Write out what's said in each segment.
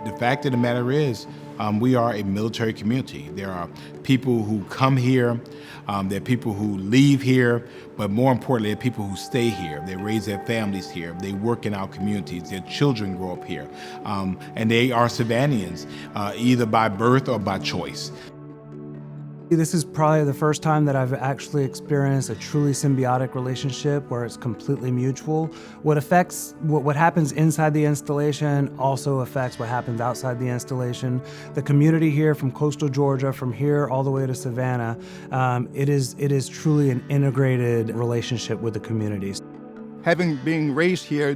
The fact of the matter is, we are a military community. There are people who come here, there are people who leave here, but more importantly, there are people who stay here. They raise their families here. They work in our communities. Their children grow up here. And they are Savannahans, either by birth or by choice. This is probably the first time that I've actually experienced a truly symbiotic relationship where it's completely mutual. What happens inside the installation also affects what happens outside the installation. The community here from coastal Georgia, from here all the way to Savannah, it is truly an integrated relationship with the communities. Having been raised here,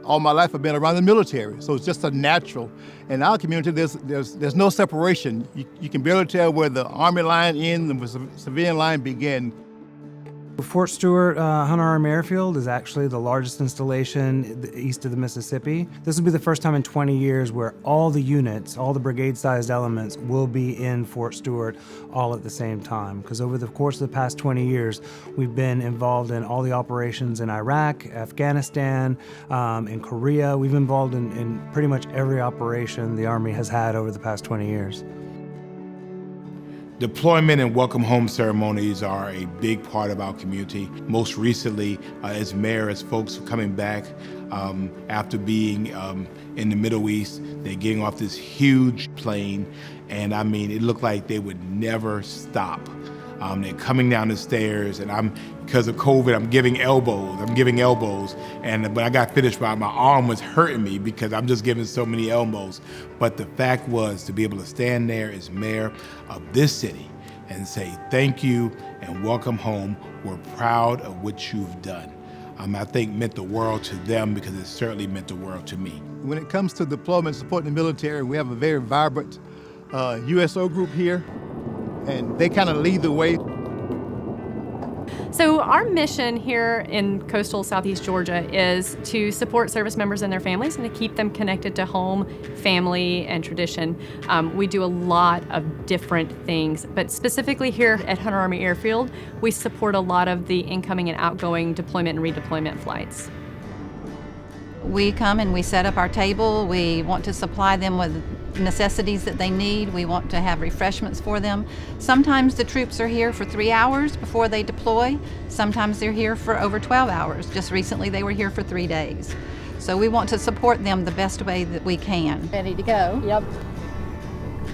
all my life I've been around the military, so it's just a natural. In our community, there's no separation. You can barely tell where the Army line ends and where the civilian line begins. Fort Stewart Hunter Army Airfield is actually the largest installation east of the Mississippi. This will be the first time in 20 years where all the units, all the brigade-sized elements will be in Fort Stewart all at the same time. Because over the course of the past 20 years, we've been involved in all the operations in Iraq, Afghanistan, in Korea. We've been involved in pretty much every operation the Army has had over the past 20 years. Deployment and welcome home ceremonies are a big part of our community. Most recently, as mayor, as folks coming back after being in the Middle East, they're getting off this huge plane, and I mean, it looked like they would never stop. They're coming down the stairs, and because of COVID, I'm giving elbows. And when I got finished, my arm was hurting me because I'm just giving so many elbows. But the fact was to be able to stand there as mayor of this city and say thank you and welcome home. We're proud of what you've done. I think meant the world to them because it certainly meant the world to me. When it comes to deployment supporting the military, we have a very vibrant USO group here, and they kind of lead the way. So our mission here in coastal Southeast Georgia is to support service members and their families and to keep them connected to home, family, and tradition. We do a lot of different things, but specifically here at Hunter Army Airfield, we support a lot of the incoming and outgoing deployment and redeployment flights. We come and we set up our table. We want to supply them with necessities that they need. We want to have refreshments for them. Sometimes the troops are here for 3 hours before they deploy. Sometimes they're here for over 12 hours. Just recently they were here for 3 days. So we want to support them the best way that we can. Ready to go. Yep.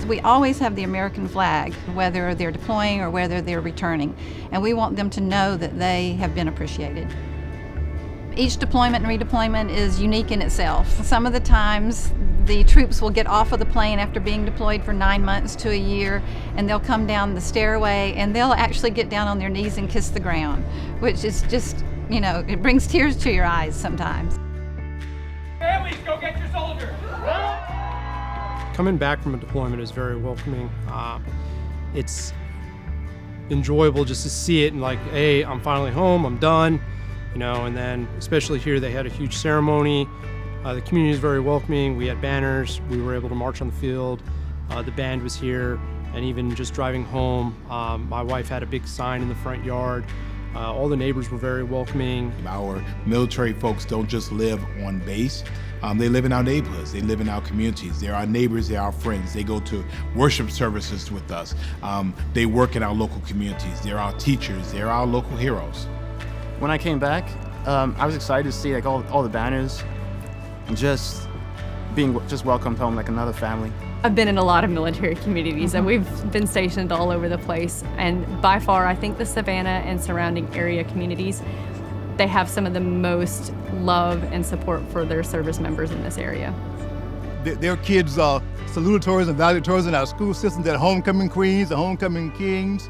We always have the American flag, whether they're deploying or whether they're returning. And we want them to know that they have been appreciated. Each deployment and redeployment is unique in itself. Some of the times the troops will get off of the plane after being deployed for 9 months to a year, and they'll come down the stairway and they'll actually get down on their knees and kiss the ground, which is just, it brings tears to your eyes sometimes. Families, go get your soldiers! Coming back from a deployment is very welcoming. It's enjoyable just to see it and like, hey, I'm finally home, I'm done. And then especially here, they had a huge ceremony. The community is very welcoming. We had banners. We were able to march on the field. The band was here, and even just driving home, my wife had a big sign in the front yard. All the neighbors were very welcoming. Our military folks don't just live on base. They live in our neighborhoods. They live in our communities. They're our neighbors. They're our friends. They go to worship services with us. They work in our local communities. They're our teachers. They're our local heroes. When I came back, I was excited to see all the banners and just being welcomed home like another family. I've been in a lot of military communities and we've been stationed all over the place, and by far I think the Savannah and surrounding area communities, they have some of the most love and support for their service members in this area. Their kids are salutatories and valedictorians in our school systems. They're homecoming queens, the homecoming kings.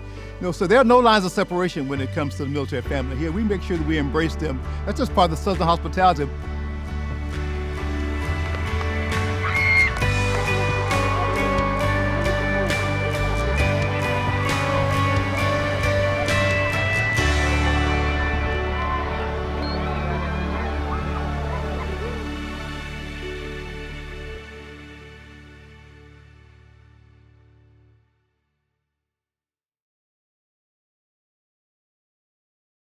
So there are no lines of separation when it comes to the military family here. We make sure that we embrace them. That's just part of the Southern hospitality.